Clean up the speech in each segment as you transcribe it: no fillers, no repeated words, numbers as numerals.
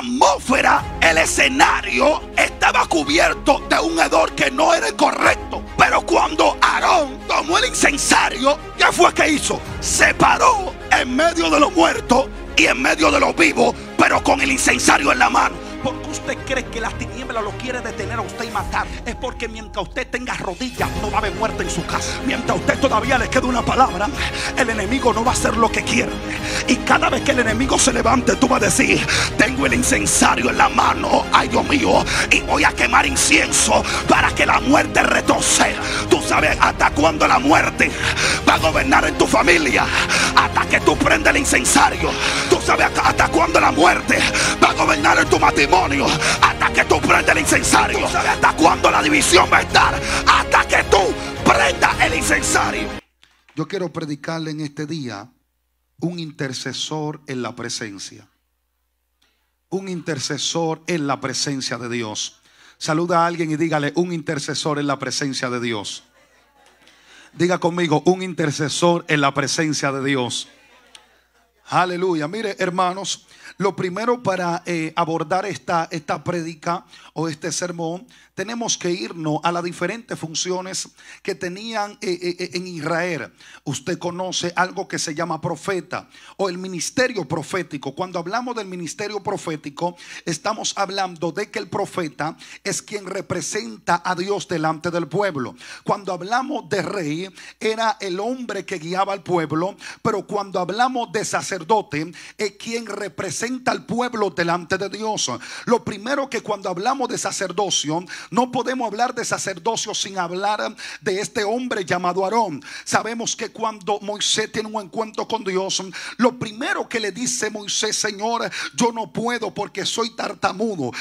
atmósfera, el escenario estaba cubierto de un hedor que no era el correcto. Pero cuando Aarón tomó el incensario, ¿qué fue que hizo? Se paró en medio de los muertos y en medio de los vivos, pero con el incensario en la mano. ¿Por qué usted cree que la tiniebla lo quiere detener a usted y matar? Es porque mientras usted tenga rodillas no va a haber muerte en su casa. Mientras usted todavía le quede una palabra, el enemigo no va a hacer lo que quiere. Y cada vez que el enemigo se levante, tú vas a decir: tengo el incensario en la mano, ay Dios mío, y voy a quemar incienso para que la muerte retroceda. Tú sabes hasta cuándo la muerte va a gobernar en tu familia, hasta que tú prendes el incensario. Tú sabes hasta cuándo la muerte va a gobernar en tu matrimonio, hasta que tú prendes el incensario. Tú sabes hasta cuándo la división va a estar, hasta que tú prendas el incensario. Yo quiero predicarle en este día un intercesor en la presencia. Un intercesor en la presencia de Dios. Saluda a alguien y dígale: un intercesor en la presencia de Dios. Diga conmigo: un intercesor en la presencia de Dios. Aleluya. Mire, hermanos, lo primero para abordar esta prédica o este sermón, tenemos que irnos a las diferentes funciones que tenían en Israel. Usted conoce algo que se llama profeta o el ministerio profético. Cuando hablamos del ministerio profético, estamos hablando de que el profeta es quien representa a Dios delante del pueblo. Cuando hablamos de rey, era el hombre que guiaba al pueblo, pero cuando hablamos de sacerdote, es quien representa al pueblo delante de Dios. Lo primero, que cuando hablamos de sacerdocio, no podemos hablar de sacerdocio sin hablar de este hombre llamado Aarón. Sabemos que cuando Moisés tiene un encuentro con Dios, lo primero que le dice Moisés: Señor, yo no puedo porque soy tartamudo,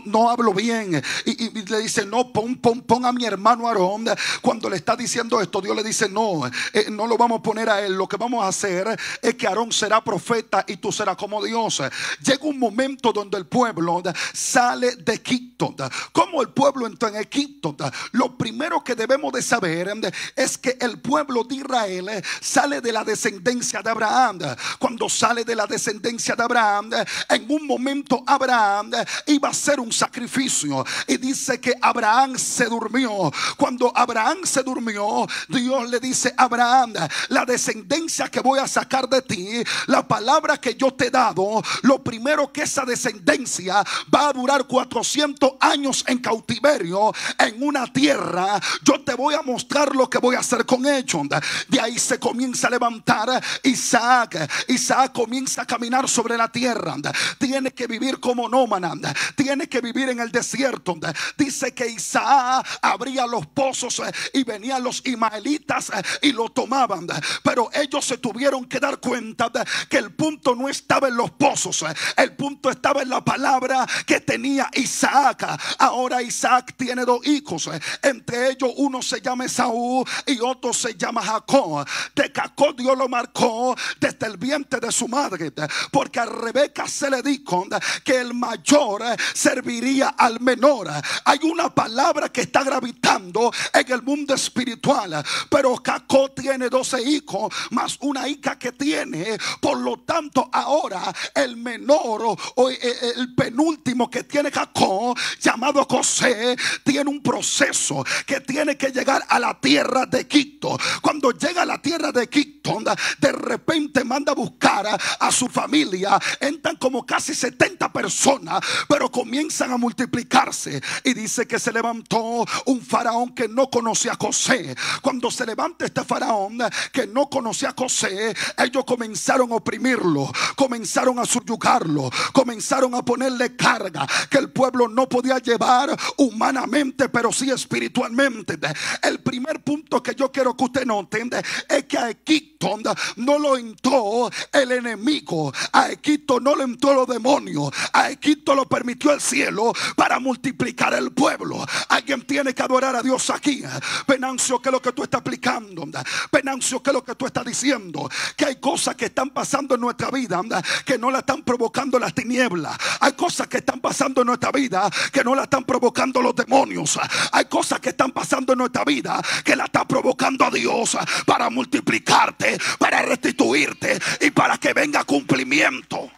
no hablo bien. Y le dice: no, pon a mi hermano Aarón. Cuando le está diciendo esto, Dios le dice: no lo vamos a poner a él. Lo que vamos a hacer es que Aarón será profeta y tú serás como Dios. Llega un momento donde el pueblo sale de Egipto. ¿Cómo el pueblo entró en Egipto? Lo primero que debemos de saber es que el pueblo de Israel sale de la descendencia de Abraham. Cuando sale de la descendencia de Abraham, en un momento Abraham iba a hacer un sacrificio, y dice que Abraham se durmió. Cuando Abraham se durmió, Dios le dice a Abraham: la descendencia que voy a sacar de ti, la palabra que yo te he dado, lo primero que esa descendencia va a durar 400 años en cautiverio en una tierra. Yo te voy a mostrar lo que voy a hacer con ellos. De ahí se comienza a levantar Isaac. Isaac comienza a caminar sobre la tierra. Tiene que vivir como nómada, tiene que vivir en el desierto. Dice que Isaac abría los pozos y venían los ismaelitas y lo tomaban, pero ellos se tuvieron que dar cuenta que el punto no estaba en los pozos, el punto estaba en la palabra que tenía Isaac. Ahora Isaac tiene dos hijos, entre ellos uno se llama Esaú y otro se llama Jacob. De Jacob Dios lo marcó desde el vientre de su madre, porque a Rebeca se le dijo que el mayor serviría al menor. Hay una palabra que está gravitando en el mundo espiritual, pero Jacob tiene 12 hijos más una hija que tiene. Por lo tanto, ahora el menor o el penúltimo que tiene Jacob, llamado José, tiene un proceso que tiene que llegar a la tierra de Egipto. Cuando llega a la tierra de Egipto, de repente manda a buscar a su familia. Entran como casi 70 personas, pero comienzan a multiplicarse. Y dice que se levantó un faraón que no conocía a José. Cuando se levanta este faraón que no conocía a José, ellos comenzaron a oprimirlo, comenzaron a subyugarlo, comenzaron a ponerle carga que el pueblo no podía llevar humanamente, pero sí espiritualmente. El primer punto que yo quiero que usted note es que a Egipto no lo entró el enemigo, a Egipto no lo entró los demonios, a Egipto lo permitió el cielo para multiplicar el pueblo. Alguien tiene que adorar a Dios aquí. Venancio, ¿qué es lo que tú estás aplicando? Venancio, ¿qué es lo que tú estás diciendo? Que hay cosas que están pasando en nuestra vida que no la están provocando las tinieblas. Hay cosas que están pasando en nuestra vida que no la están provocando los demonios. Hay cosas que están pasando en nuestra vida que la está provocando a Dios para multiplicarte, para restituirte y para que venga cumplimiento.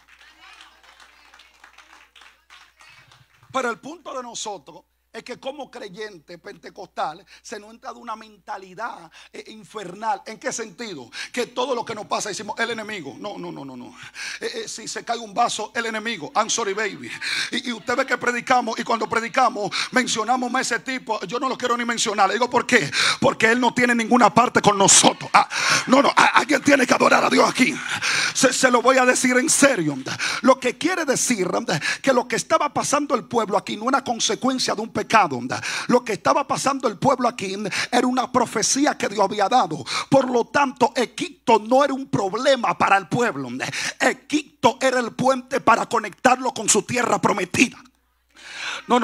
Pero el punto de nosotros es que como creyentes pentecostales se nos entra de una mentalidad infernal. ¿En qué sentido? Que todo lo que nos pasa decimos el enemigo. No. Si se cae un vaso, el enemigo. I'm sorry baby. Y usted ve que predicamos, y cuando predicamos mencionamos a ese tipo. Yo no lo quiero ni mencionar. Le digo ¿por qué? Porque él no tiene ninguna parte con nosotros. Alguien tiene que adorar a Dios aquí. Se lo voy a decir en serio. Lo que quiere decir que lo que estaba pasando el pueblo aquí no era consecuencia de un pecado. Lo que estaba pasando el pueblo aquí era una profecía que Dios había dado. Por lo tanto, Egipto no era un problema para el pueblo. Egipto era el puente para conectarlo con su tierra prometida.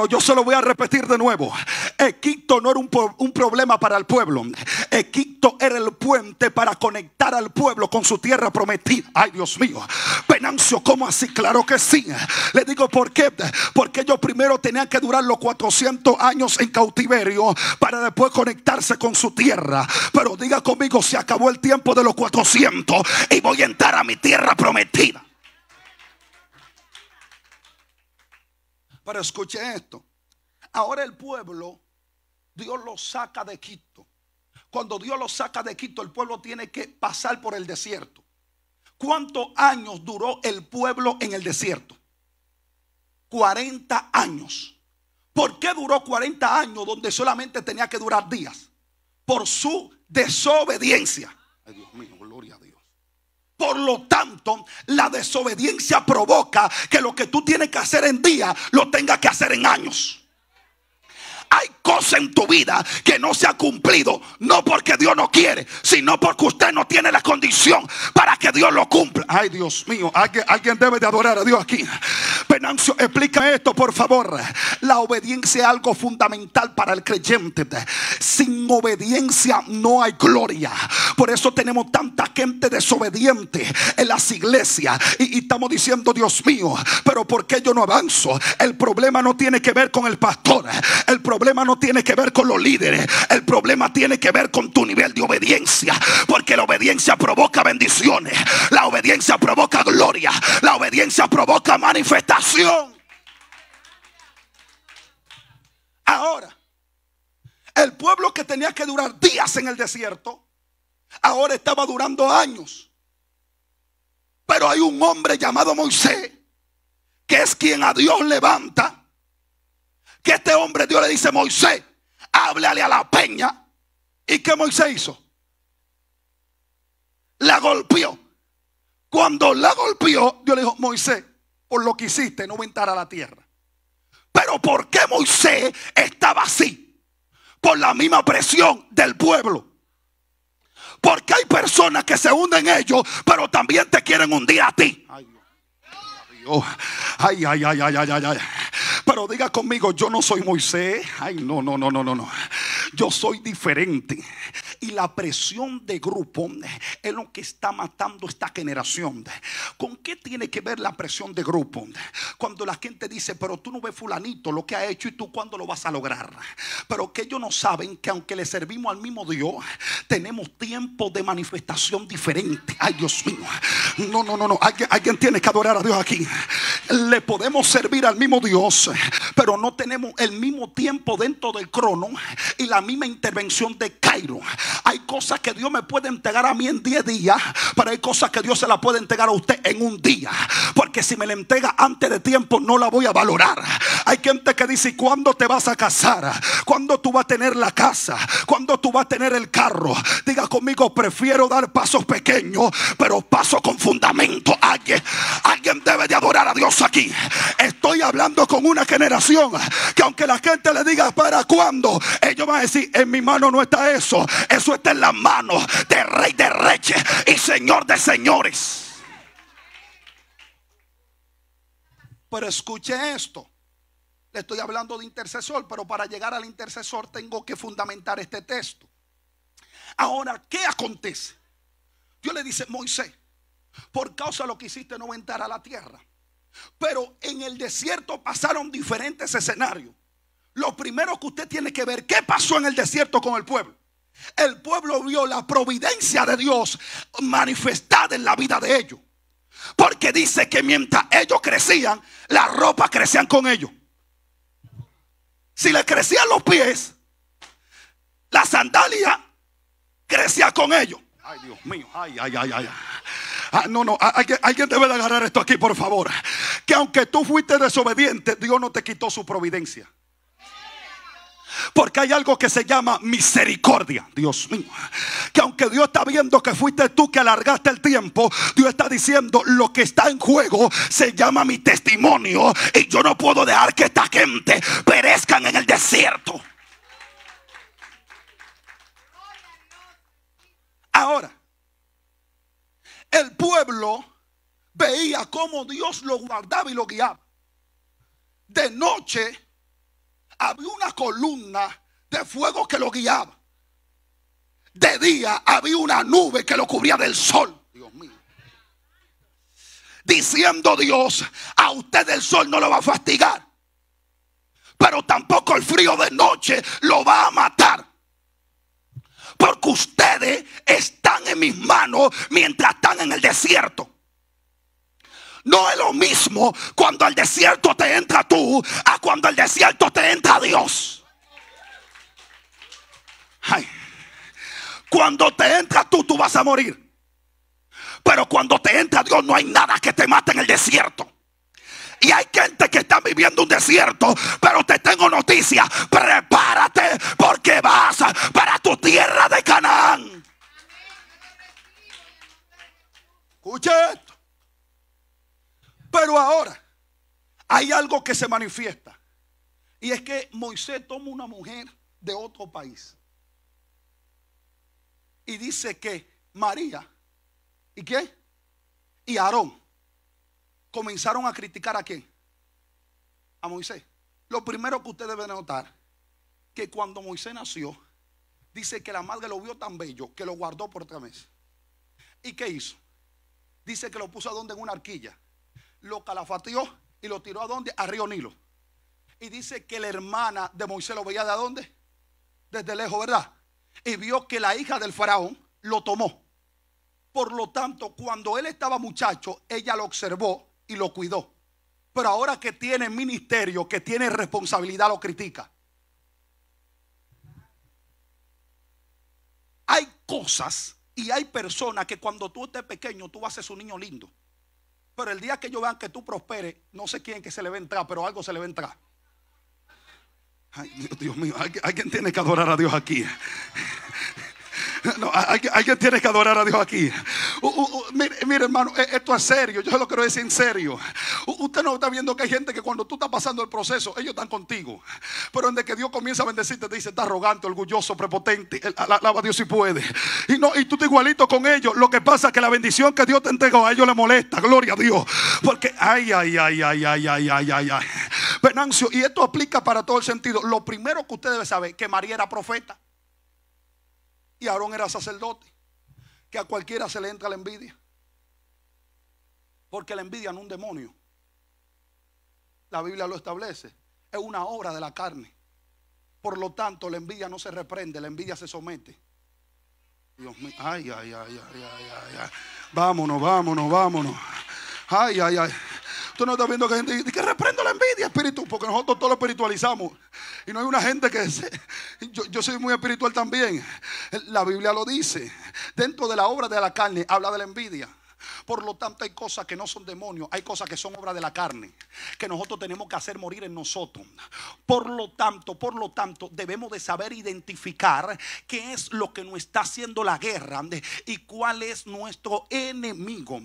Yo se lo voy a repetir de nuevo. Egipto no era un problema para el pueblo. Egipto era el puente para conectar al pueblo con su tierra prometida. Ay, Dios mío. Venancio, ¿cómo así? Claro que sí. Le digo ¿por qué? Porque ellos primero tenían que durar los 400 años en cautiverio para después conectarse con su tierra. Pero diga conmigo, se acabó el tiempo de los 400 y voy a entrar a mi tierra prometida. Pero escuche esto. Ahora el pueblo, Dios lo saca de Egipto. Cuando Dios lo saca de Egipto, el pueblo tiene que pasar por el desierto. ¿Cuántos años duró el pueblo en el desierto? 40 años. ¿Por qué duró 40 años donde solamente tenía que durar días? Por su desobediencia. Ay, Dios mío, gloria a Dios. Por lo tanto, la desobediencia provoca que lo que tú tienes que hacer en día lo tengas que hacer en años. Hay cosas en tu vida que no se han cumplido, no porque Dios no quiere, sino porque usted no tiene la condición para que Dios lo cumpla. Ay, Dios mío, alguien debe de adorar a Dios aquí. Venancio, explícame esto por favor. La obediencia es algo fundamental para el creyente. Sin obediencia no hay gloria. Por eso tenemos tanta gente desobediente en las iglesias y estamos diciendo Dios mío, pero ¿por qué yo no avanzo? El problema no tiene que ver con el pastor. El problema no tiene que ver con los líderes. El problema tiene que ver con tu nivel de obediencia. Porque la obediencia provoca bendiciones. La obediencia provoca gloria. La obediencia provoca manifestación. Ahora, el pueblo que tenía que durar días en el desierto, ahora estaba durando años. Pero hay un hombre llamado Moisés, que es quien a Dios levanta. Que este hombre, Dios le dice: Moisés, háblale a la peña. ¿Y qué Moisés hizo? La golpeó. Cuando la golpeó, Dios le dijo: Moisés, por lo que hiciste no voy a entrar a la tierra. Pero ¿por qué Moisés estaba así? Por la misma presión del pueblo. Porque hay personas que se hunden en ellos, pero también te quieren hundir a ti. Ay. Pero diga conmigo, yo no soy Moisés. Ay, no. Yo soy diferente. Y la presión de grupo es lo que está matando esta generación. ¿Con qué tiene que ver la presión de grupo? Cuando la gente dice: pero tú no ves fulanito lo que ha hecho y tú cuándo lo vas a lograr. Pero que ellos no saben que aunque le servimos al mismo Dios, tenemos tiempos de manifestación diferente. Ay, Dios mío. No. Alguien tiene que adorar a Dios aquí. Le podemos servir al mismo Dios, pero no tenemos el mismo tiempo dentro del crono y la misma intervención de Cairo. Hay cosas que Dios me puede entregar a mí en 10 días, pero hay cosas que Dios se la puede entregar a usted en un día. Porque si me la entrega antes de tiempo, no la voy a valorar. Hay gente que dice: ¿cuándo te vas a casar? ¿Cuándo tú vas a tener la casa? ¿Cuándo tú vas a tener el carro? Diga conmigo: prefiero dar pasos pequeños, pero pasos con fundamento. Alguien debe de adorar a Dios aquí. Estoy hablando con una generación que aunque la gente le diga ¿para cuándo?, ellos van a decir: en mi mano no está eso. Eso está en las manos del Rey de Reyes y Señor de Señores. Pero escuche esto. Le estoy hablando de intercesor, pero para llegar al intercesor tengo que fundamentar este texto. Ahora, ¿qué acontece? Dios le dice: Moisés, por causa de lo que hiciste no voy a entrar a la tierra. Pero en el desierto pasaron diferentes escenarios. Lo primero que usted tiene que ver: ¿qué pasó en el desierto con el pueblo? El pueblo vio la providencia de Dios manifestada en la vida de ellos. Porque dice que mientras ellos crecían, las ropas crecían con ellos. Si le crecían los pies, la sandalia crecía con ellos. Ay, Dios mío, ay. No, alguien debe de agarrar esto aquí, por favor. Que aunque tú fuiste desobediente, Dios no te quitó su providencia. Porque hay algo que se llama misericordia. Dios mío, que aunque Dios está viendo que fuiste tú que alargaste el tiempo, Dios está diciendo: lo que está en juego se llama mi testimonio, y yo no puedo dejar que esta gente perezcan en el desierto. Ahora, el pueblo veía cómo Dios lo guardaba y lo guiaba. De noche había una columna de fuego que lo guiaba. De día había una nube que lo cubría del sol. Dios mío. Diciendo Dios: a usted el sol no lo va a fastigar, pero tampoco el frío de noche lo va a matar, porque ustedes están en mis manos mientras están en el desierto. No es lo mismo cuando al desierto te entra tú a cuando al desierto te entra Dios. Ay. Cuando te entra tú vas a morir. Pero cuando te entra Dios, no hay nada que te mate en el desierto. Y hay gente que está viviendo un desierto, pero te tengo noticia: prepárate, porque vas para tu tierra de Canaán. Escuche esto. Pero ahora hay algo que se manifiesta, y es que Moisés toma una mujer de otro país y dice que María ¿y qué? Y Aarón comenzaron a criticar ¿a quién? A Moisés. Lo primero que usted debe notar, que cuando Moisés nació, dice que la madre lo vio tan bello que lo guardó por 3 meses. ¿Y qué hizo? Dice que lo puso a donde, en una arquilla, lo calafateó y lo tiró a donde, a Río Nilo. Y dice que la hermana de Moisés lo veía de dónde, desde lejos, ¿verdad? Y vio que la hija del faraón lo tomó. Por lo tanto, cuando él estaba muchacho, ella lo observó y lo cuidó. Pero ahora que tiene ministerio, que tiene responsabilidad, lo critica. Hay cosas y hay personas que cuando tú estés pequeño, tú vas a ser un niño lindo. Pero el día que ellos vean que tú prosperes, no sé quién que se le va a entrar, pero algo se le va a entrar. Ay, Dios mío, alguien tiene que adorar a Dios aquí. No, alguien tiene que adorar a Dios aquí. Mire, hermano, esto es serio. Yo se lo quiero decir en serio. Usted no está viendo que hay gente que cuando tú estás pasando el proceso, ellos están contigo. Pero desde que Dios comienza a bendecirte, te dice: está arrogante, orgulloso, prepotente. Alaba a Dios si puede. Y tú estás igualito con ellos. Lo que pasa es que la bendición que Dios te entregó a ellos le molesta. Gloria a Dios. Porque ay. Venancio, y esto aplica para todo el sentido. Lo primero que usted debe saber, que María era profeta y Aarón era sacerdote. Que a cualquiera se le entra la envidia, porque la envidia no es un demonio. La Biblia lo establece. Es una obra de la carne. Por lo tanto, la envidia no se reprende, la envidia se somete. Dios mío, ay. Vámonos. Ay. Usted no está viendo que gente dice que reprendo la envidia, espíritu, porque nosotros todos lo espiritualizamos. Y no hay una gente que yo soy muy espiritual también. La Biblia lo dice. Dentro de la obra de la carne habla de la envidia. Por lo tanto, hay cosas que no son demonios, hay cosas que son obra de la carne, que nosotros tenemos que hacer morir en nosotros. Por lo tanto, debemos de saber identificar qué es lo que nos está haciendo la guerra y cuál es nuestro enemigo.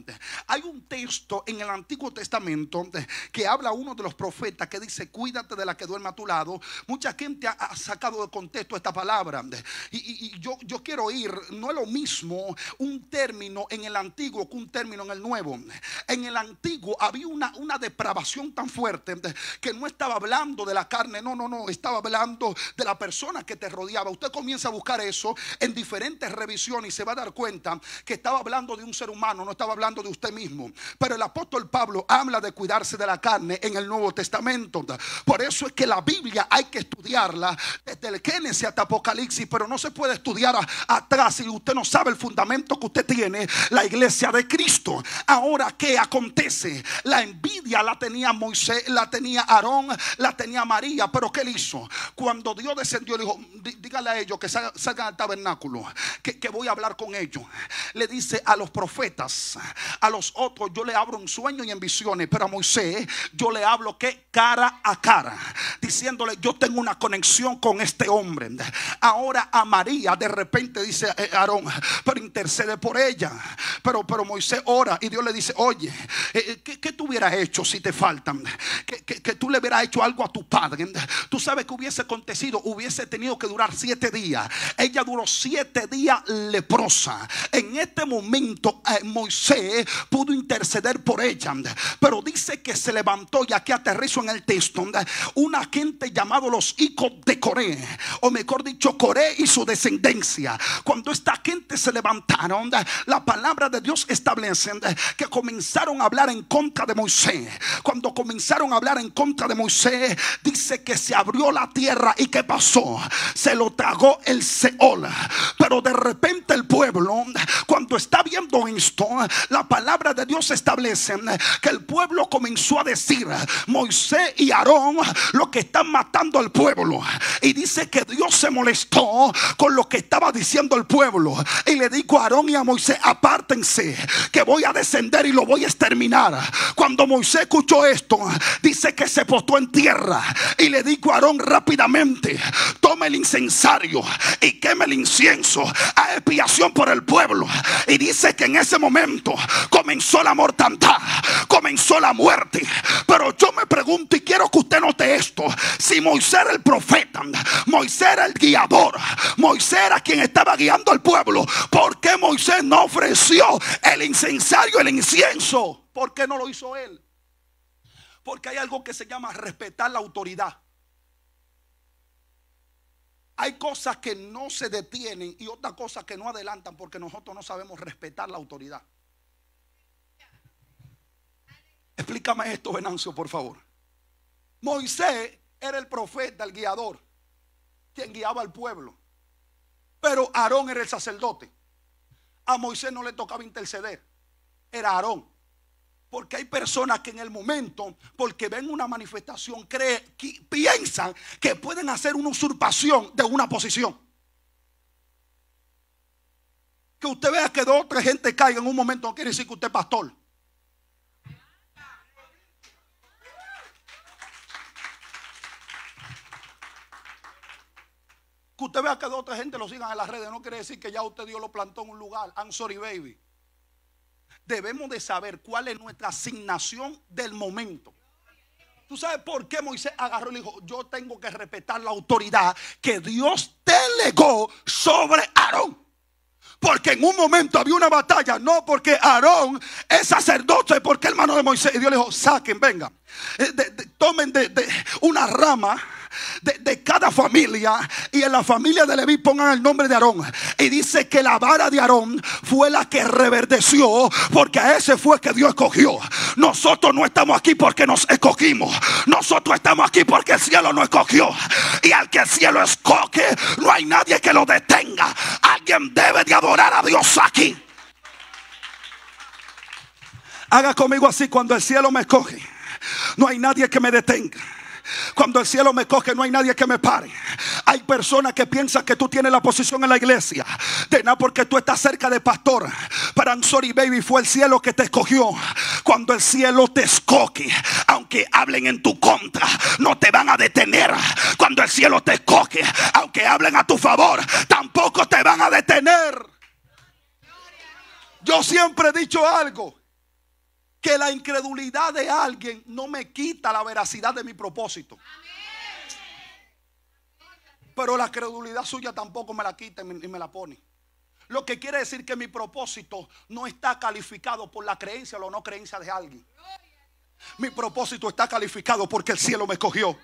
Hay un texto en el Antiguo Testamento que habla uno de los profetas que dice: cuídate de la que duerme a tu lado. Mucha gente ha sacado de contexto esta palabra, y yo quiero ir. No es lo mismo un término en el Antiguo que un término en el Nuevo. En el Antiguo había una depravación tan fuerte que no estaba hablando de la carne, no, estaba hablando de la persona que te rodeaba. Usted comienza a buscar eso en diferentes revisiones y se va a dar cuenta que estaba hablando de un ser humano, no estaba hablando de usted mismo. Pero el apóstol Pablo habla de cuidarse de la carne en el Nuevo Testamento. Por eso es que la Biblia hay que estudiarla desde el Génesis hasta Apocalipsis, pero no se puede estudiar atrás si usted no sabe el fundamento que usted tiene, la iglesia de Cristo. esto. Ahora, ¿qué acontece? La envidia la tenía Moisés, la tenía Aarón, la tenía María. Pero ¿qué le hizo? Cuando Dios descendió, le dijo: dígale a ellos que salgan al tabernáculo, que voy a hablar con ellos. Le dice a los profetas, a los otros yo le hablo en sueños y en visiones, pero a Moisés yo le hablo que cara a cara, diciéndole: yo tengo una conexión con este hombre. Ahora a María de repente dice Aarón: pero intercede por ella. Pero Moisés ora y Dios le dice: oye, ¿qué tú hubieras hecho si te faltan? Que tú le hubieras hecho algo a tu padre. Tú sabes que hubiese acontecido, hubiese tenido que durar 7 días. Ella duró 7 días leprosa. En este momento Moisés pudo interceder por ella, pero dice que se levantó, y aquí aterrizo en el texto, una gente llamado los hijos de Coré, o mejor dicho Coré y su descendencia. Cuando esta gente se levantaron, la palabra de Dios establece que comenzaron a hablar en contra de Moisés. Cuando comenzaron a hablar en contra de Moisés, dice que se abrió la tierra. ¿Y qué pasó? Se lo tragó el Seol. Pero de repente el pueblo, cuando está viendo esto, la palabra de Dios establece que el pueblo comenzó a decir: Moisés y Aarón lo que están matando al pueblo. Y dice que Dios se molestó con lo que estaba diciendo el pueblo, y le dijo a Aarón y a Moisés: apártense, que voy a descender y lo voy a exterminar. Cuando Moisés escuchó esto, dice que se postró en tierra y le dijo a Aarón: rápidamente tome el incensario y queme el incienso a expiación por el pueblo. Y dice que en ese momento comenzó la mortandad, comenzó la muerte. Pero yo me pregunto, y quiero que usted note esto: si Moisés era el profeta, Moisés era el guiador, Moisés era quien estaba guiando al pueblo, ¿por qué Moisés no ofreció el incensario, el incienso? ¿Por qué no lo hizo él? Porque hay algo que se llama respetar la autoridad. Hay cosas que no se detienen y otras cosas que no adelantan porque nosotros no sabemos respetar la autoridad. Explícame esto, Venancio, por favor. Moisés era el profeta, el guiador, quien guiaba al pueblo. Pero Aarón era el sacerdote. A Moisés no le tocaba interceder, era Aarón. Porque hay personas que en el momento, porque ven una manifestación, piensan que pueden hacer una usurpación de una posición. Que usted vea que 2 o 3 gente caiga en un momento no quiere decir que usted es pastor. Que usted vea que 2 o 3 gente lo sigan en las redes no quiere decir que ya usted Dios lo plantó en un lugar. I'm sorry, baby. Debemos de saber cuál es nuestra asignación del momento. ¿Tú sabes por qué Moisés agarró y le dijo: yo tengo que respetar la autoridad que Dios delegó sobre Aarón? Porque en un momento había una batalla, no porque Aarón es sacerdote, porque hermano de Moisés. Y Dios le dijo: saquen, vengan, tomen de una rama de cada familia, y en la familia de Leví pongan el nombre de Aarón. Y dice que la vara de Aarón fue la que reverdeció, porque a ese fue que Dios escogió. Nosotros no estamos aquí porque nos escogimos, nosotros estamos aquí porque el cielo nos escogió. Y al que el cielo escoge, no hay nadie que lo detenga. Alguien debe de adorar a Dios aquí. Haga conmigo así: cuando el cielo me escoge, no hay nadie que me detenga. Cuando el cielo me coge, no hay nadie que me pare. Hay personas que piensan que tú tienes la posición en la iglesia de nada porque tú estás cerca de pastor. Pero I'm sorry, baby, fue el cielo que te escogió. Cuando el cielo te escoge, aunque hablen en tu contra, no te van a detener. Cuando el cielo te escoge, aunque hablen a tu favor, tampoco te van a detener. Yo siempre he dicho algo: que la incredulidad de alguien no me quita la veracidad de mi propósito. Pero la credulidad suya tampoco me la quita y me la pone. Lo que quiere decir que mi propósito no está calificado por la creencia o la no creencia de alguien. Mi propósito está calificado porque el cielo me escogió.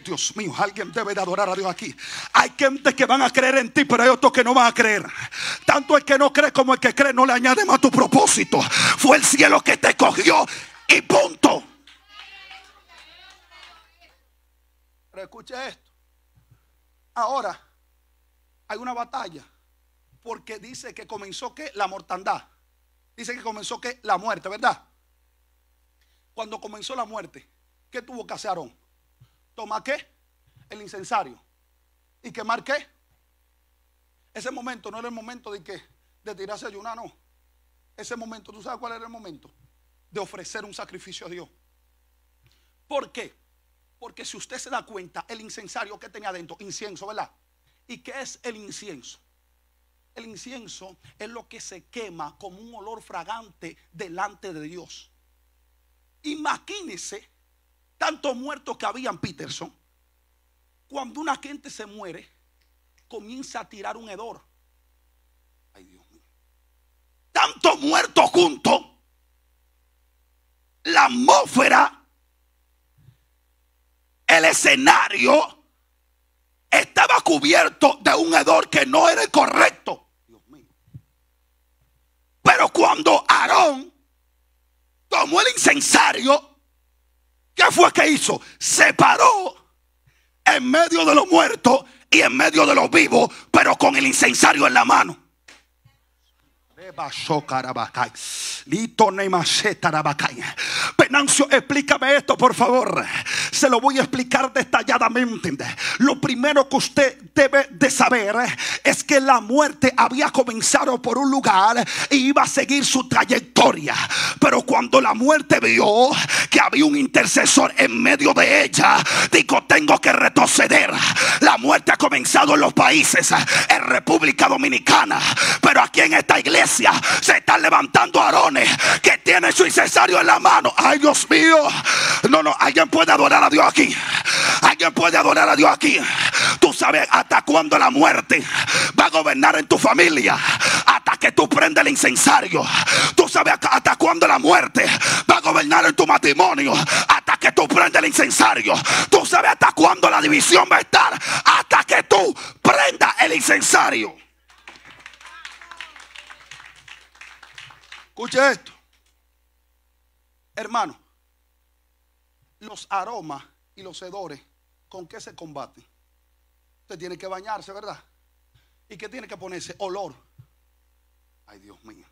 Dios mío, alguien debe de adorar a Dios aquí. Hay gente que van a creer en ti, pero hay otros que no van a creer. Tanto el que no cree como el que cree no le añade más a tu propósito. Fue el cielo que te escogió y punto. Pero escuche esto. Ahora hay una batalla, porque dice que comenzó que la mortandad. Dice que comenzó que la muerte, ¿verdad? Cuando comenzó la muerte, ¿qué tuvo que hacer Aarón? ¿Tomar qué? El incensario. ¿Y quemar qué? Ese momento no era el momento de tirarse a ayunar, no. Ese momento, ¿tú sabes cuál era el momento? De ofrecer un sacrificio a Dios. ¿Por qué? Porque si usted se da cuenta, el incensario que tenía adentro, incienso, ¿verdad? ¿Y qué es el incienso? El incienso es lo que se quema como un olor fragante delante de Dios. Imagínese tantos muertos que había en Peterson. Cuando una gente se muere, comienza a tirar un hedor. Ay, Dios mío. Tantos muertos juntos. La atmósfera, el escenario estaba cubierto de un hedor que no era el correcto. Dios mío. Pero cuando Aarón tomó el incensario, ¿qué fue que hizo? Se paró en medio de los muertos y en medio de los vivos, pero con el incensario en la mano. Venancio, explícame esto, por favor. Se lo voy a explicar detalladamente. Lo primero que usted debe de saber es que la muerte había comenzado por un lugar y iba a seguir su trayectoria. Pero cuando la muerte vio que había un intercesor en medio de ella, dijo: tengo que retroceder. La muerte ha comenzado en los países, en República Dominicana, pero aquí en esta iglesia se están levantando Aarones que tienen su incensario en la mano. Ay, Dios mío. No, alguien puede adorar a Dios aquí. Alguien puede adorar a Dios aquí. Tú sabes hasta cuándo la muerte va a gobernar en tu familia. Hasta que tú prendes el incensario. Tú sabes hasta cuándo la muerte va a gobernar en tu matrimonio. Hasta que tú prendes el incensario. Tú sabes hasta cuándo la división va a estar. Hasta que tú prendas el incensario. Escuche esto, hermano. Los aromas y los hedores, ¿con qué se combaten? Usted tiene que bañarse, ¿verdad? ¿Y qué tiene que ponerse? Olor. Ay, Dios mío.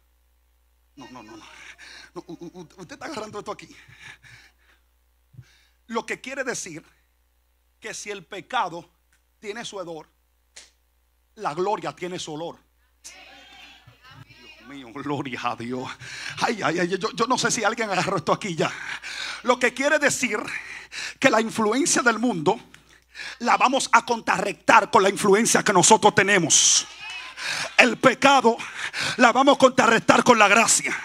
No. Usted está agarrando esto aquí. Lo que quiere decir que si el pecado tiene su hedor, la gloria tiene su olor. Mío, gloria a Dios. Ay, yo no sé si alguien agarró esto aquí ya. Lo que quiere decir que la influencia del mundo la vamos a contrarrestar con la influencia que nosotros tenemos. El pecado la vamos a contrarrestar con la gracia.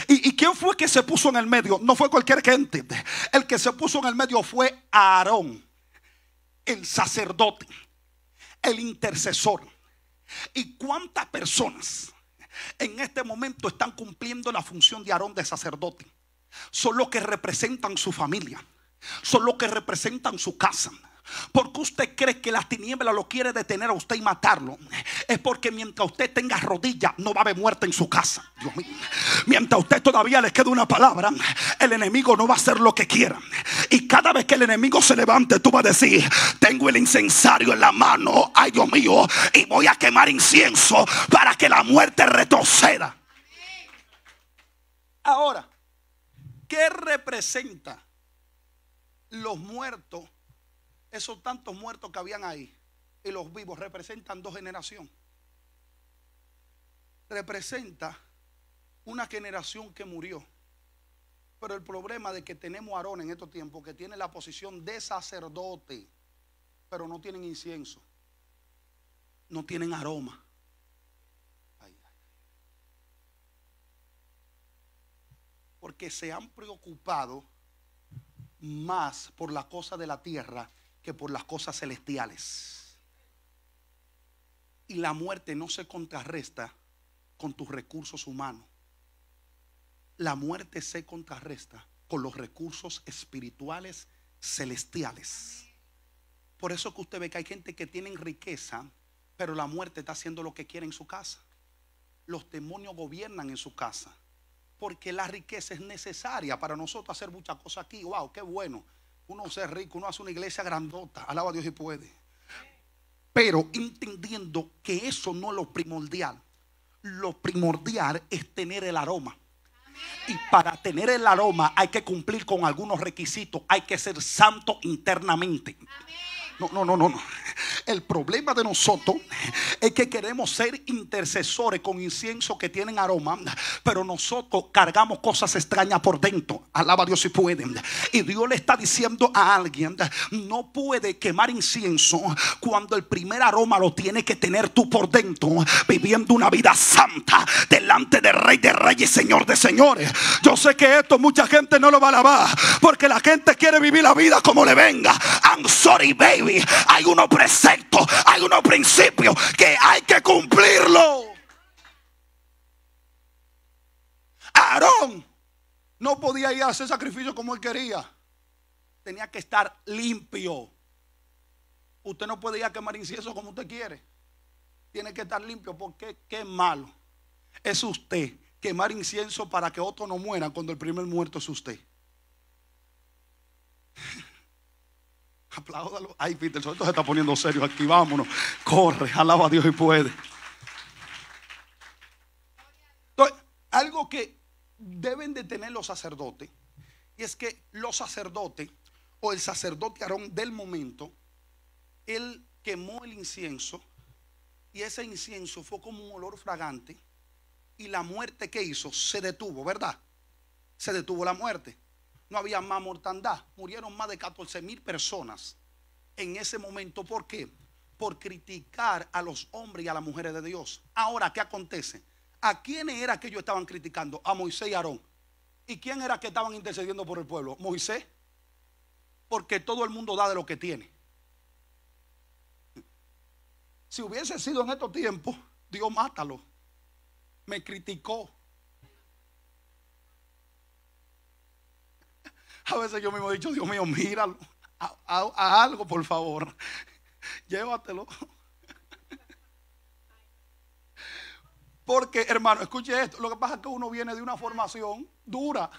¿Y quién fue que se puso en el medio? No fue cualquier gente. El que se puso en el medio fue Aarón, el sacerdote, el intercesor. ¿Y cuántas personas en este momento están cumpliendo la función de Aarón de sacerdote? Son los que representan su familia, son los que representan su casa. ¿Por qué usted cree que las tinieblas lo quiere detener a usted y matarlo? Es porque mientras usted tenga rodillas no va a haber muerte en su casa. Dios mío. Mientras a usted todavía le quede una palabra, el enemigo no va a hacer lo que quiera. Y cada vez que el enemigo se levante, tú vas a decir: tengo el incensario en la mano, ay Dios mío, y voy a quemar incienso para que la muerte retroceda. Ahora, ¿qué representa los muertos? Esos tantos muertos que habían ahí y los vivos representan dos generaciones. Representa una generación que murió. Pero el problema de que tenemos a Aarón en estos tiempos, que tiene la posición de sacerdote, pero no tienen incienso, no tienen aroma. Porque se han preocupado más por las cosas de la tierra que por las cosas celestiales. Y la muerte no se contrarresta con tus recursos humanos. La muerte se contrarresta con los recursos espirituales celestiales. Por eso que usted ve que hay gente que tiene riqueza, pero la muerte está haciendo lo que quiere en su casa. Los demonios gobiernan en su casa, porque la riqueza es necesaria para nosotros hacer muchas cosas aquí. Wow, qué bueno. Uno ser rico, uno hace una iglesia grandota, alaba a Dios y puede. Pero entendiendo que eso no es lo primordial. Lo primordial es tener el aroma. Y para tener el aroma hay que cumplir con algunos requisitos. Hay que ser santo internamente. No. El problema de nosotros es que queremos ser intercesores con incienso que tienen aroma, pero nosotros cargamos cosas extrañas por dentro. Alaba a Dios si pueden. Y Dios le está diciendo a alguien: no puede quemar incienso cuando el primer aroma lo tiene que tener tú por dentro, viviendo una vida santa delante del Rey de Reyes, Señor de Señores. Yo sé que esto mucha gente no lo va a alabar, porque la gente quiere vivir la vida como le venga. I'm sorry, baby. Hay unos preceptos, hay unos principios que hay que cumplirlo. Aarón no podía ir a hacer sacrificio como él quería. Tenía que estar limpio. Usted no puede ir a quemar incienso como usted quiere. Tiene que estar limpio, porque qué malo es usted quemar incienso para que otro no muera cuando el primer muerto es usted. Apláudalo. Ay, Peter, esto se está poniendo serio aquí. Vámonos. Corre, alaba a Dios y puede. Entonces, algo que deben de tener los sacerdotes, y es que los sacerdotes, o el sacerdote Aarón del momento, él quemó el incienso, y ese incienso fue como un olor fragante, y la muerte que hizo se detuvo, ¿verdad? Se detuvo la muerte. No había más mortandad. Murieron más de 14,000 personas en ese momento. ¿Por qué? Por criticar a los hombres y a las mujeres de Dios. Ahora, ¿qué acontece? ¿A quiénes era que ellos estaban criticando? A Moisés y Aarón. ¿Y quién era que estaban intercediendo por el pueblo? Moisés. Porque todo el mundo da de lo que tiene. Si hubiese sido en estos tiempos, Dios mátalo. Me criticó. A veces yo mismo he dicho: Dios mío, míralo, a algo por favor, llévatelo. Porque, hermano, escuche esto. Lo que pasa es que uno viene de una formación dura,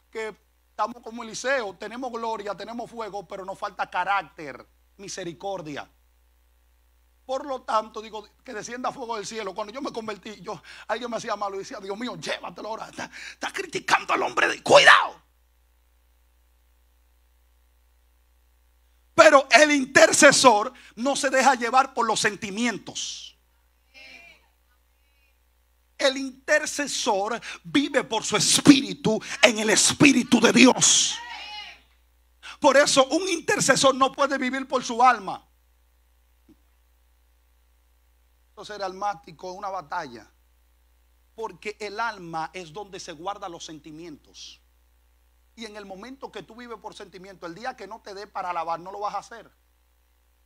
que estamos como Eliseo, tenemos gloria, tenemos fuego, pero nos falta carácter, misericordia. Por lo tanto, digo, que descienda fuego del cielo. Cuando yo me convertí, alguien me hacía malo y decía: Dios mío, llévatelo ahora. Está criticando al hombre. Cuidado. Pero el intercesor no se deja llevar por los sentimientos. El intercesor vive por su espíritu, en el espíritu de Dios. Por eso un intercesor no puede vivir por su alma. Ser almático es una batalla, porque el alma es donde se guardan los sentimientos. Y en el momento que tú vives por sentimiento, el día que no te dé para alabar, no lo vas a hacer.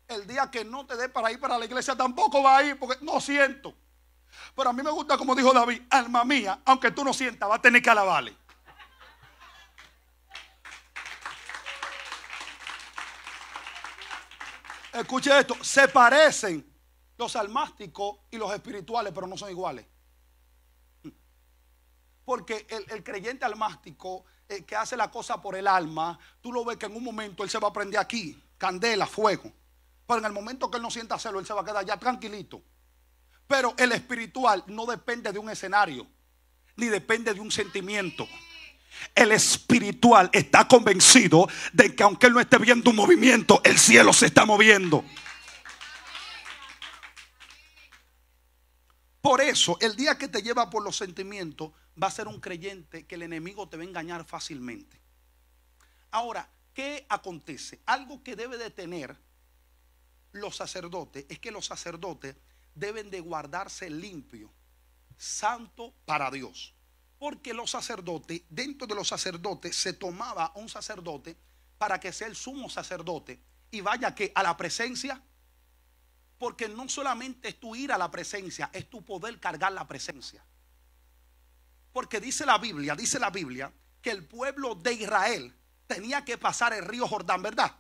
El día que no te dé para ir para la iglesia, tampoco vas a ir, porque no siento. Pero a mí me gusta, como dijo David: alma mía, aunque tú no sientas, vas a tener que alabarle. Escuche esto: se parecen los almáticos y los espirituales, pero no son iguales. Porque el creyente almático, que hace la cosa por el alma, tú lo ves que en un momento él se va a prender aquí, candela, fuego. Pero en el momento que él no sienta hacerlo, él se va a quedar ya tranquilito. Pero el espiritual no depende de un escenario, ni depende de un sentimiento. El espiritual está convencido de que aunque él no esté viendo un movimiento, el cielo se está moviendo. Por eso, el día que te lleva por los sentimientos, va a ser un creyente que el enemigo te va a engañar fácilmente. Ahora, ¿qué acontece? Algo que debe de tener los sacerdotes es que los sacerdotes deben de guardarse limpio, santo para Dios. Porque los sacerdotes, dentro de los sacerdotes, se tomaba un sacerdote para que sea el sumo sacerdote y vaya que a la presencia. Porque no solamente es tu ir a la presencia, es tu poder cargar la presencia. Porque dice la Biblia que el pueblo de Israel tenía que pasar el río Jordán, ¿verdad?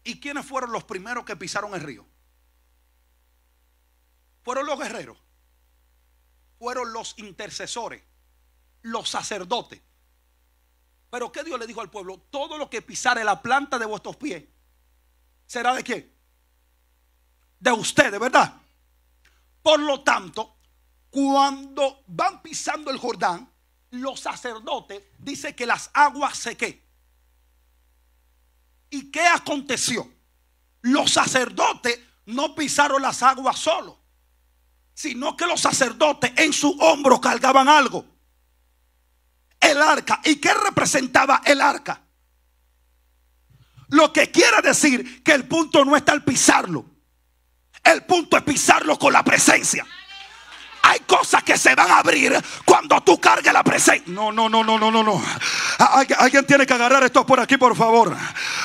¿Y quiénes fueron los primeros que pisaron el río? Fueron los guerreros, fueron los intercesores, los sacerdotes. Pero ¿qué Dios le dijo al pueblo? Todo lo que pisare la planta de vuestros pies, ¿será de quién? De ustedes, ¿verdad? Por lo tanto, cuando van pisando el Jordán, los sacerdotes, dice que las aguas se ¿qué? ¿Y qué aconteció? Los sacerdotes no pisaron las aguas solos, sino que los sacerdotes en su hombro cargaban algo. El arca. ¿Y qué representaba el arca? Lo que quiere decir que el punto no está al pisarlo. El punto es pisarlo con la presencia. Hay cosas que se van a abrir cuando tú cargues la presencia. No. Alguien tiene que agarrar esto por aquí, por favor.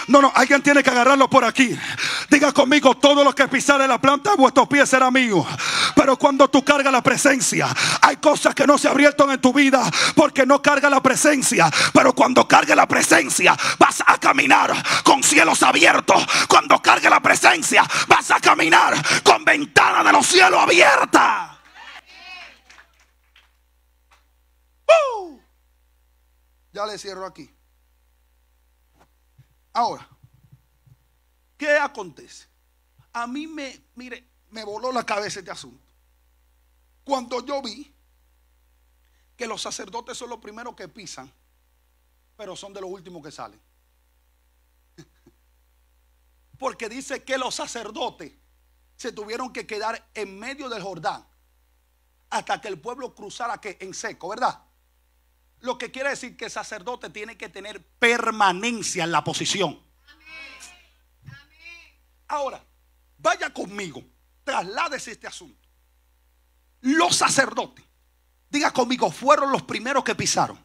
No, alguien tiene que agarrarlo por aquí. Diga conmigo: todo lo que pisare la planta de vuestros pies será mío. Pero cuando tú cargas la presencia, hay cosas que no se abrieron en tu vida porque no cargas la presencia. Pero cuando cargues la presencia, vas a caminar con cielos abiertos. Cuando cargues la presencia, vas a caminar con ventanas de los cielos abiertas. Ya le cierro aquí. Ahora, ¿qué acontece? A mí me voló la cabeza este asunto cuando yo vi que los sacerdotes son los primeros que pisan, pero son de los últimos que salen. Porque dice que los sacerdotes se tuvieron que quedar en medio del Jordán hasta que el pueblo cruzara que en seco, ¿verdad? Lo que quiere decir que el sacerdote tiene que tener permanencia en la posición. Amén. Ahora, vaya conmigo, trasládese este asunto. Los sacerdotes, diga conmigo, fueron los primeros que pisaron,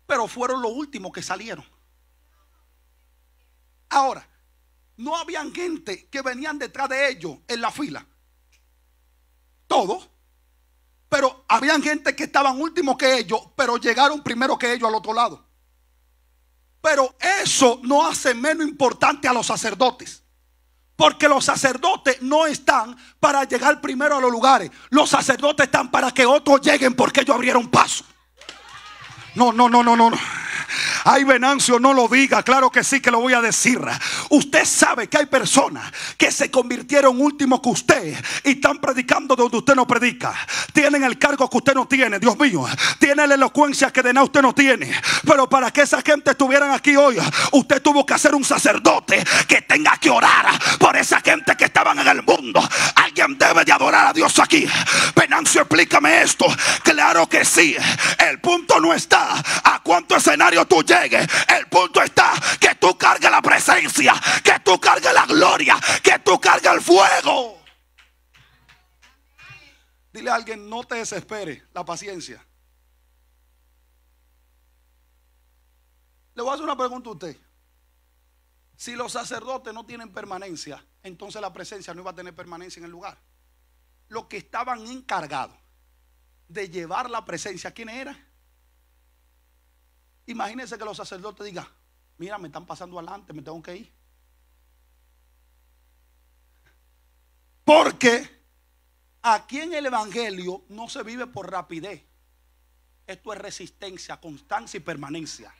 pero fueron los últimos que salieron. Ahora, no habían gente que venían detrás de ellos en la fila. Todos. Pero habían gente que estaban últimos que ellos, pero llegaron primero que ellos al otro lado. Pero eso no hace menos importante a los sacerdotes. Porque los sacerdotes no están para llegar primero a los lugares. Los sacerdotes están para que otros lleguen porque ellos abrieron paso. No. Ay, Venancio, no lo diga. Claro que sí que lo voy a decir. Usted sabe que hay personas que se convirtieron últimos que usted y están predicando donde usted no predica. Tienen el cargo que usted no tiene, Dios mío. Tienen la elocuencia que de nada usted no tiene. Pero para que esa gente estuvieran aquí hoy, usted tuvo que hacer un sacerdote que tenga que orar por esa gente que estaban en el mundo. Alguien debe de adorar a Dios aquí. Venancio, explícame esto. Claro que sí. El punto no está a cuánto escenario tú llegues. El punto está que tú cargues la presencia, que tú cargues la gloria, que tú cargues el fuego. Dile a alguien: no te desesperes, la paciencia. Le voy a hacer una pregunta a usted. Si los sacerdotes no tienen permanencia, entonces la presencia no iba a tener permanencia en el lugar. Los que estaban encargados de llevar la presencia, ¿quiénes eran? Imagínense que los sacerdotes digan: mira, me están pasando adelante, me tengo que ir. Porque aquí en el evangelio no se vive por rapidez. Esto es resistencia, constancia y permanencia.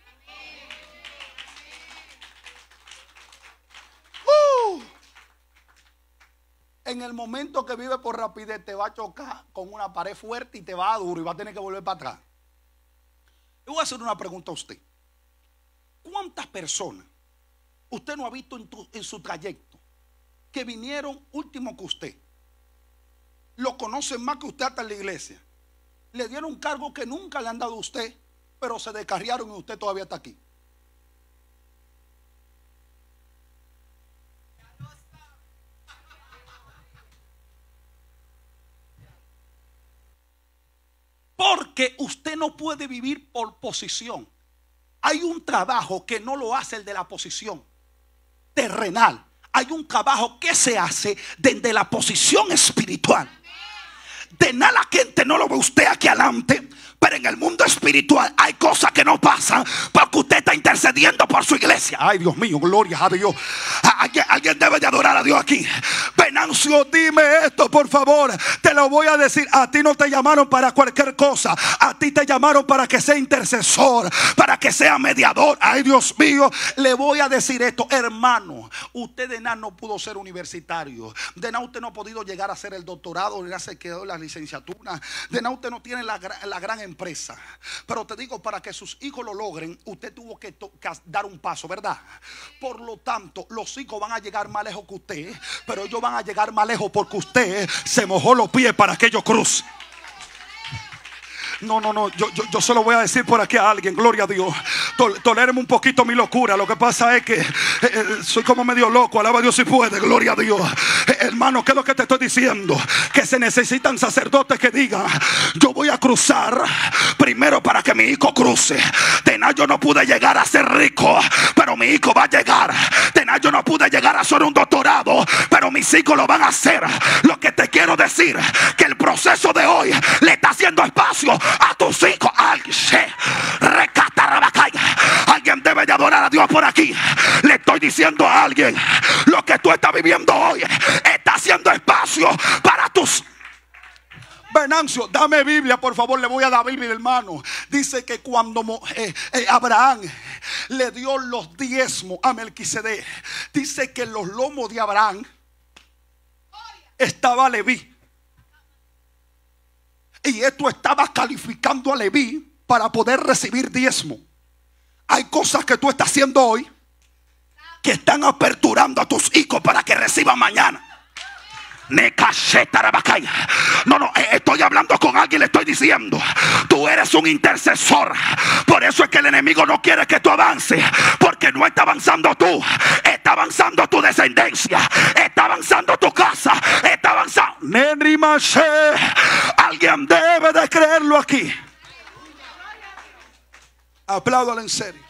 En el momento que vive por rapidez, te va a chocar con una pared fuerte y te va a duro y va a tener que volver para atrás. Le voy a hacer una pregunta a usted. ¿Cuántas personas usted no ha visto en su trayecto que vinieron último que usted? Lo conocen más que usted hasta en la iglesia. Le dieron un cargo que nunca le han dado a usted, pero se descarriaron y usted todavía está aquí. Porque usted no puede vivir por posición. Hay un trabajo que no lo hace el de la posición terrenal. Hay un trabajo que se hace desde la posición espiritual. De nada la gente no lo ve usted aquí adelante, pero en el mundo espiritual hay cosas que no pasan porque usted está intercediendo por su iglesia. Ay, Dios mío, gloria a Dios. Alguien debe de adorar a Dios aquí. Venancio, dime esto, por favor. Te lo voy a decir. A ti no te llamaron para cualquier cosa. A ti te llamaron para que sea intercesor, para que sea mediador. Ay, Dios mío, le voy a decir esto, hermano. Usted de nada no pudo ser universitario. De nada usted no ha podido llegar a hacer el doctorado, ni se quedó en la licenciatura. De nada usted no tiene la gran empresa. Pero te digo, para que sus hijos lo logren, usted tuvo que dar un paso, ¿verdad? Por lo tanto, los hijos van a llegar más lejos que usted, pero ellos van a llegar más lejos porque usted se mojó los pies para que ellos crucen. No, yo se lo voy a decir por aquí a alguien, gloria a Dios. Toléreme un poquito mi locura. Lo que pasa es que soy como medio loco. Alaba a Dios si puede, gloria a Dios. Hermano, ¿qué es lo que te estoy diciendo? Que se necesitan sacerdotes que digan: yo voy a cruzar primero para que mi hijo cruce. De nada yo no pude llegar a ser rico, pero mi hijo va a llegar. De nada yo no pude llegar a hacer un doctorado, pero mis hijos lo van a hacer. Lo que te quiero decir, que el proceso de hoy le está haciendo espacio a tus hijos. Alguien debe de adorar a Dios por aquí. Le estoy diciendo a alguien: lo que tú estás viviendo hoy está haciendo espacio para tus... Venancio, dame Biblia, por favor. Le voy a dar Biblia, hermano. Dice que cuando Abraham le dio los diezmos a Melquisedec, dice que en los lomos de Abraham estaba Leví. Y esto estaba calificando a Leví para poder recibir diezmo. Hay cosas que tú estás haciendo hoy que están aperturando a tus hijos para que reciban mañana. No, estoy hablando con alguien. Le estoy diciendo: tú eres un intercesor. Por eso es que el enemigo no quiere que tú avances, porque no está avanzando tú, está avanzando tu descendencia, está avanzando tu casa, está avanzando. Alguien debe de creerlo aquí. Apláudale en serio.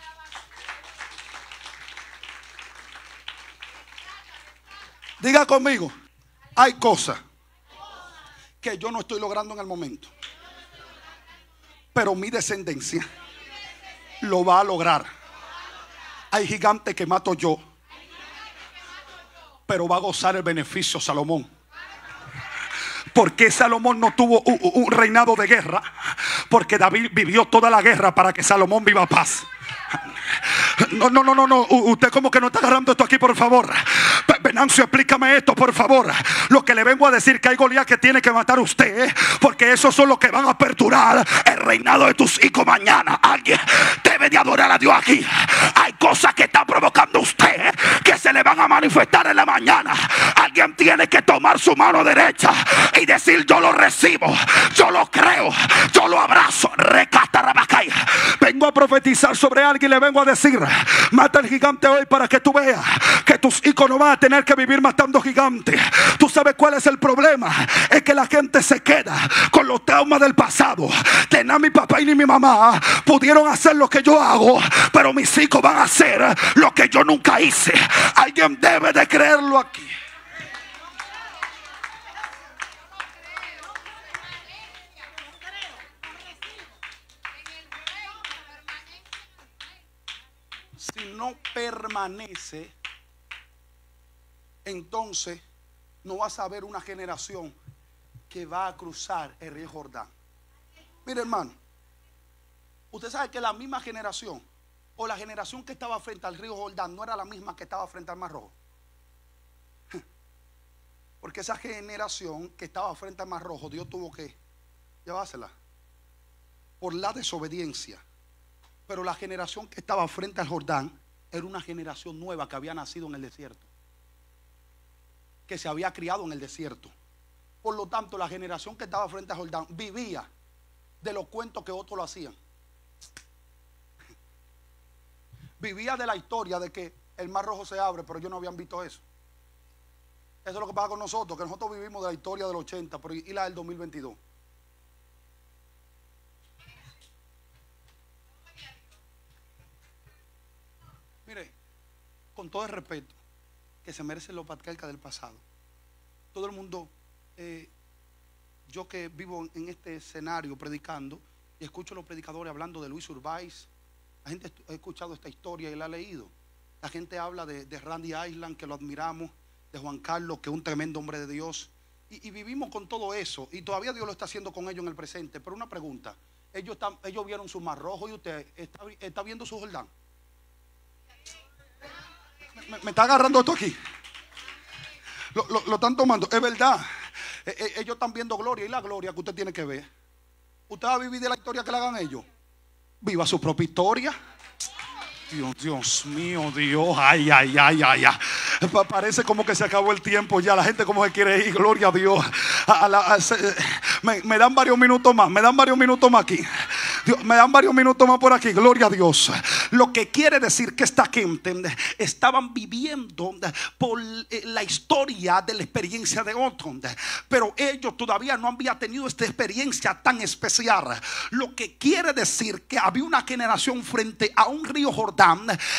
Diga conmigo: hay cosas que yo no estoy logrando en el momento, pero mi descendencia lo va a lograr. Hay gigantes que mato yo, pero va a gozar el beneficio Salomón. ¿Por qué Salomón no tuvo un reinado de guerra? Porque David vivió toda la guerra para que Salomón viva paz. No. Usted como que no está agarrando esto aquí, por favor. Venancio, explícame esto, por favor. Lo que le vengo a decir, que hay Goliat que tiene que matar a usted, porque esos son los que van a aperturar el reinado de tus hijos mañana. Alguien debe de adorar a Dios aquí. Hay cosas que están provocando a usted que se le van a manifestar en la mañana. Alguien tiene que tomar su mano derecha y decir: yo lo recibo, yo lo creo, yo lo abrazo. Vengo a profetizar sobre alguien. Le vengo a decir: mata al gigante hoy para que tú veas que tus hijos no van a tener que vivir matando gigantes. Tú sabes cuál es el problema: es que la gente se queda con los traumas del pasado. Que ni mi papá y ni mi mamá pudieron hacer lo que yo hago, pero mis hijos van a hacer lo que yo nunca hice. Alguien debe de creerlo aquí. Si no permanece, entonces no vas a ver una generación que va a cruzar el río Jordán. Mire, hermano, usted sabe que la misma generación, o la generación que estaba frente al río Jordán, no era la misma que estaba frente al Mar Rojo. Porque esa generación que estaba frente al Mar Rojo, Dios tuvo que llevársela por la desobediencia. Pero la generación que estaba frente al Jordán era una generación nueva que había nacido en el desierto, que se había criado en el desierto. Por lo tanto, la generación que estaba frente al Jordán vivía de los cuentos que otros lo hacían. Vivía de la historia de que el Mar Rojo se abre, pero ellos no habían visto eso. Eso es lo que pasa con nosotros, que nosotros vivimos de la historia del 80 pero y la del 2022. Mire, con todo el respeto que se merecen los patriarcas del pasado, todo el mundo, yo que vivo en este escenario predicando y escucho a los predicadores hablando de Luis Urbáez, la gente ha escuchado esta historia y la ha leído. La gente habla de Randy Island, que lo admiramos, de Juan Carlos, que es un tremendo hombre de Dios, y vivimos con todo eso, y todavía Dios lo está haciendo con ellos en el presente. Pero una pregunta: ellos vieron su Mar Rojo, y usted está viendo su Jordán. Me está agarrando esto aquí. Lo están tomando. Es verdad. Ellos están viendo gloria, y la gloria que usted tiene que ver. Usted va a vivir de la historia que le hagan ellos. Viva su propia historia. Dios mío, Dios. Ay. Parece como que se acabó el tiempo ya. La gente como que quiere ir. Gloria a Dios. Me dan varios minutos más. Me dan varios minutos más aquí. Me dan varios minutos más por aquí. Gloria a Dios. Lo que quiere decir que esta gente estaban viviendo por la historia de la experiencia de otros, pero ellos todavía no habían tenido esta experiencia tan especial. Lo que quiere decir que había una generación frente a un río Jordán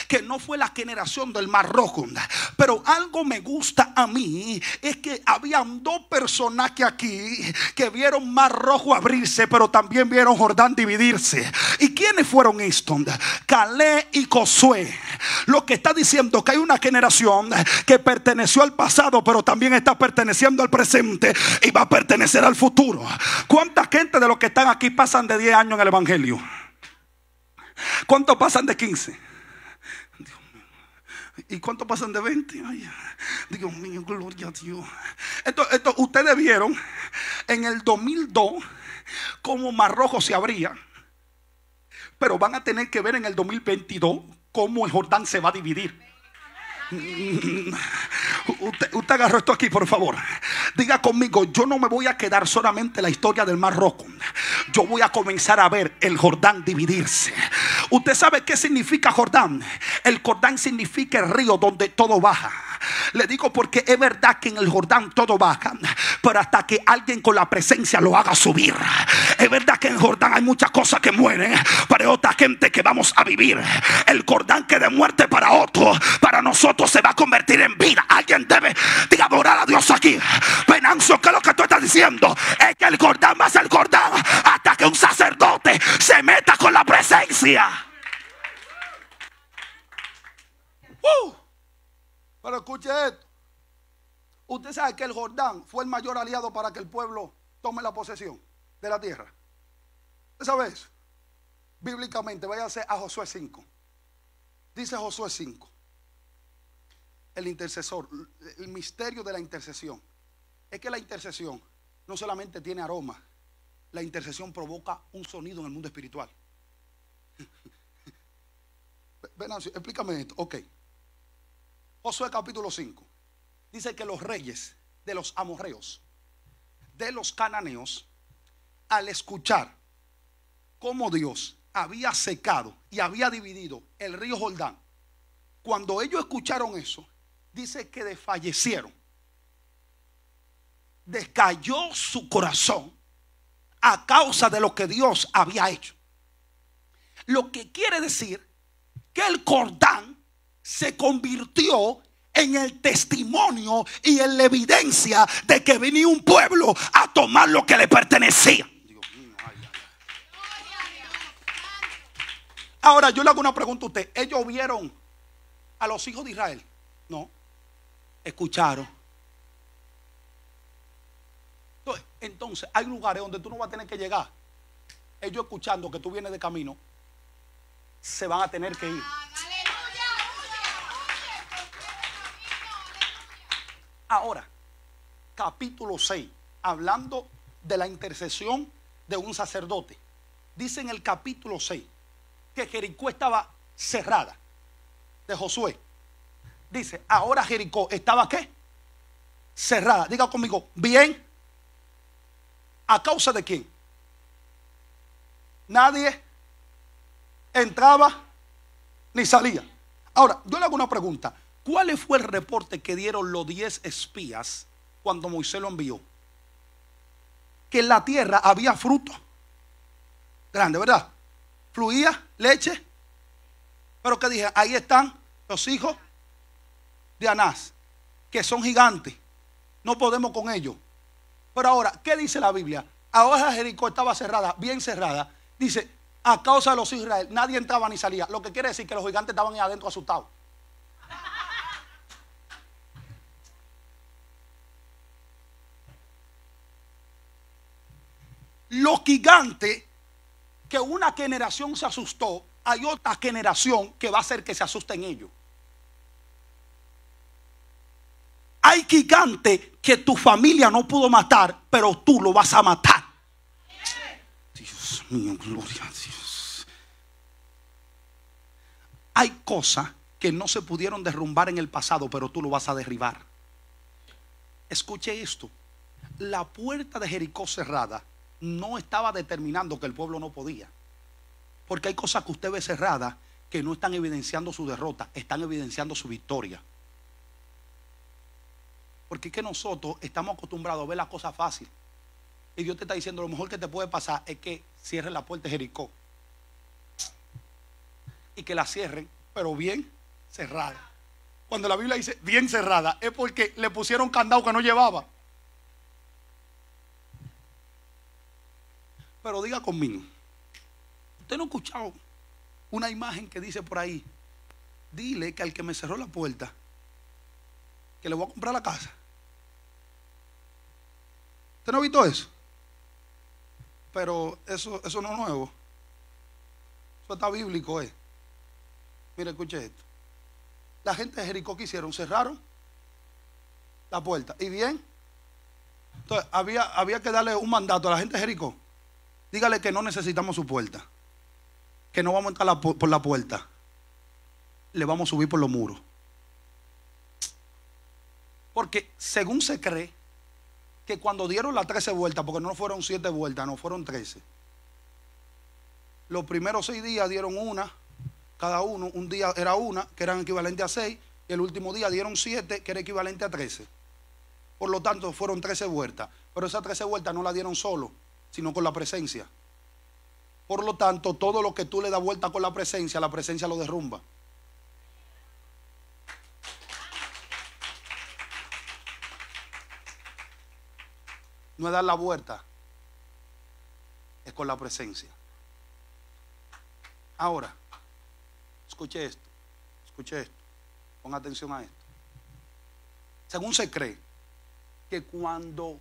que no fue la generación del Mar Rojo. Pero algo me gusta a mí es que habían dos personajes aquí que vieron Mar Rojo abrirse, pero también vieron Jordán dividirse. ¿Y quiénes fueron estos? Caleb y Josué. Lo que está diciendo que hay una generación que perteneció al pasado, pero también está perteneciendo al presente y va a pertenecer al futuro. ¿Cuánta gente de los que están aquí pasan de 10 años en el evangelio? ¿Cuántos pasan de 15? ¿Y cuántos pasan de 20? Ay, Dios mío, gloria a Dios. Esto ustedes vieron en el 2002 cómo Mar Rojo se abría, pero van a tener que ver en el 2022 cómo el Jordán se va a dividir. Usted agarró esto aquí, por favor. Diga conmigo: yo no me voy a quedar solamente en la historia del Mar Rojo. Yo voy a comenzar a ver el Jordán dividirse. ¿Usted sabe qué significa Jordán? El Jordán significa el río donde todo baja. Le digo porque es verdad que en el Jordán todo baja, pero hasta que alguien con la presencia lo haga subir. Es verdad que en el Jordán hay muchas cosas que mueren, pero hay otra gente que vamos a vivir. El Jordán que de muerte para otro, para nosotros se va a convertir en vida. Alguien debe, diga, adorar a Dios aquí. Venancio, ¿qué es lo que tú estás diciendo? Es que el Jordán va a ser Jordán hasta que un sacerdote se meta con la presencia. Pero escuche esto. Usted sabe que el Jordán fue el mayor aliado para que el pueblo tome la posesión de la tierra. ¿Usted sabe eso? Bíblicamente, váyase a Josué 5. Dice Josué 5. El intercesor, el misterio de la intercesión. Es que la intercesión no solamente tiene aroma. La intercesión provoca un sonido en el mundo espiritual. Venancio, explícame esto. Ok. Josué capítulo 5. Dice que los reyes de los amorreos, de los cananeos, al escuchar cómo Dios había secado y había dividido el río Jordán, cuando ellos escucharon eso, dice que desfallecieron. Descayó su corazón a causa de lo que Dios había hecho. Lo que quiere decir que el Jordán se convirtió en el testimonio y en la evidencia de que venía un pueblo a tomar lo que le pertenecía. Ahora yo le hago una pregunta a usted. ¿Ellos vieron a los hijos de Israel? No. Escucharon. Entonces hay lugares donde tú no vas a tener que llegar. Ellos escuchando que tú vienes de camino, se van a tener que ir. Ahora, capítulo 6, hablando de la intercesión de un sacerdote. Dice en el capítulo 6 que Jericó estaba cerrada, de Josué. Dice, ahora Jericó estaba ¿qué? Cerrada. Diga conmigo, bien. ¿A causa de quién? Nadie entraba ni salía. Ahora, yo le hago una pregunta. ¿Cuál fue el reporte que dieron los 10 espías cuando Moisés lo envió? Que en la tierra había fruto grande, ¿verdad? Fluía leche. Pero que dije, ahí están los hijos de Anás, que son gigantes. No podemos con ellos. Pero ahora, ¿qué dice la Biblia? Ahora Jericó estaba cerrada, bien cerrada. Dice, a causa de los hijos de Israel, nadie entraba ni salía. Lo que quiere decir que los gigantes estaban ahí adentro asustados. Los gigantes, que una generación se asustó, hay otra generación que va a hacer que se asusten ellos. Hay gigantes que tu familia no pudo matar, pero tú lo vas a matar. Dios mío, gloria a Dios. Hay cosas que no se pudieron derrumbar en el pasado, pero tú lo vas a derribar. Escuche esto. La puerta de Jericó cerrada no estaba determinando que el pueblo no podía. Porque hay cosas que usted ve cerradas que no están evidenciando su derrota, están evidenciando su victoria. Porque es que nosotros estamos acostumbrados a ver las cosas fáciles. Y Dios te está diciendo: lo mejor que te puede pasar es que cierren la puerta de Jericó. Y que la cierren, pero bien cerrada. Cuando la Biblia dice bien cerrada, es porque le pusieron candado que no llevaba. Pero diga conmigo, ¿usted no ha escuchado una imagen que dice por ahí: dile que al que me cerró la puerta, que le voy a comprar la casa? ¿Usted no ha visto eso? Pero eso no es nuevo. Eso está bíblico, Mire, escuche esto. La gente de Jericó, ¿qué hicieron? Cerraron la puerta. ¿Y bien? Entonces había que darle un mandato a la gente de Jericó. Dígale que no necesitamos su puerta, que no vamos a entrar por la puerta, le vamos a subir por los muros. Porque según se cree que cuando dieron las 13 vueltas, porque no fueron 7 vueltas, no fueron 13, los primeros 6 días dieron una, cada uno, un día era una, que eran equivalente a 6, y el último día dieron 7, que era equivalente a 13. Por lo tanto fueron 13 vueltas, pero esas 13 vueltas no las dieron solo, sino con la presencia. Por lo tanto, todo lo que tú le das vuelta con la presencia lo derrumba. No es dar la vuelta, es con la presencia. Ahora, escuche esto, ponga atención a esto. Según se cree que cuando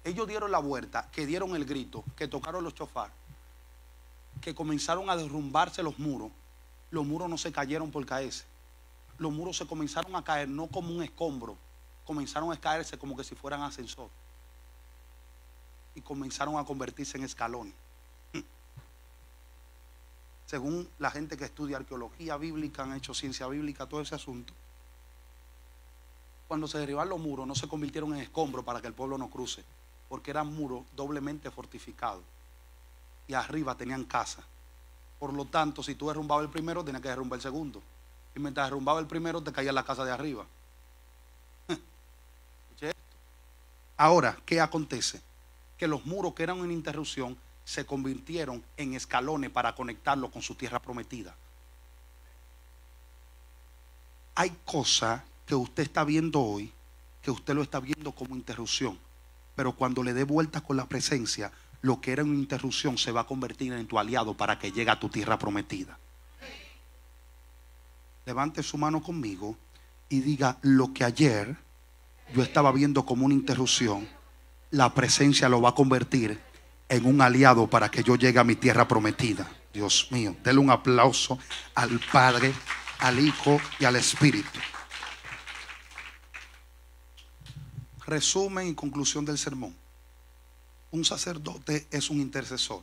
ellos dieron la vuelta, que dieron el grito, que tocaron los chofares, que comenzaron a derrumbarse los muros no se cayeron por caerse. Los muros se comenzaron a caer no como un escombro, comenzaron a caerse como que si fueran ascensor. Y comenzaron a convertirse en escalones. Según la gente que estudia arqueología bíblica, han hecho ciencia bíblica, todo ese asunto. Cuando se derribaron los muros, no se convirtieron en escombros para que el pueblo no cruce, porque eran muros doblemente fortificados. Y arriba tenían casa. Por lo tanto, si tú derrumbabas el primero, tenías que derrumbar el segundo. Y mientras derrumbaba el primero, te caía la casa de arriba. Ahora, ¿qué acontece? Que los muros que eran una interrupción se convirtieron en escalones para conectarlo con su tierra prometida. Hay cosas que usted está viendo hoy, que usted lo está viendo como interrupción, pero cuando le dé vuelta con la presencia, lo que era una interrupción se va a convertir en tu aliado para que llegue a tu tierra prometida. Levante su mano conmigo y diga: lo que ayer yo estaba viendo como una interrupción, la presencia lo va a convertir en un aliado para que yo llegue a mi tierra prometida. Dios mío, denle un aplauso al Padre, al Hijo y al Espíritu. Resumen y conclusión del sermón. Un sacerdote es un intercesor.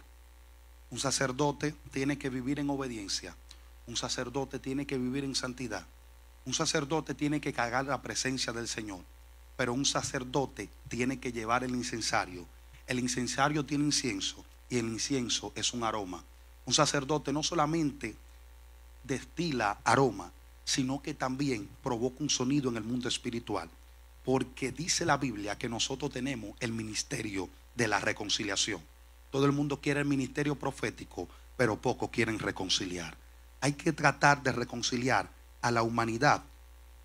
Un sacerdote tiene que vivir en obediencia. Un sacerdote tiene que vivir en santidad. Un sacerdote tiene que cargar la presencia del Señor. Pero un sacerdote tiene que llevar el incensario. El incensario tiene incienso y el incienso es un aroma. Un sacerdote no solamente destila aroma, sino que también provoca un sonido en el mundo espiritual. Porque dice la Biblia que nosotros tenemos el ministerio de la reconciliación. Todo el mundo quiere el ministerio profético, pero pocos quieren reconciliar. Hay que tratar de reconciliar a la humanidad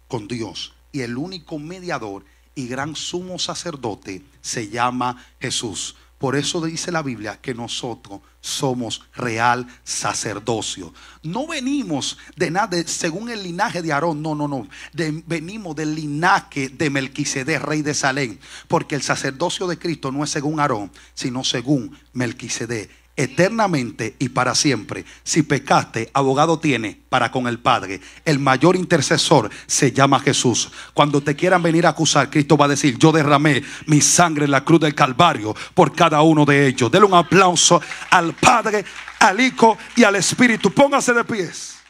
con Dios. Y el único mediador y gran sumo sacerdote se llama Jesús. Por eso dice la Biblia que nosotros somos real sacerdocio. No venimos de nada según el linaje de Aarón, no. Venimos del linaje de Melquisedec, rey de Salem. Porque el sacerdocio de Cristo no es según Aarón, sino según Melquisedec. eternamente y para siempre. Si pecaste, abogado tiene para con el Padre. El mayor intercesor se llama Jesús. Cuando te quieran venir a acusar, Cristo va a decir: yo derramé mi sangre en la cruz del Calvario por cada uno de ellos. Denle un aplauso al Padre, al Hijo y al Espíritu. Póngase de pies.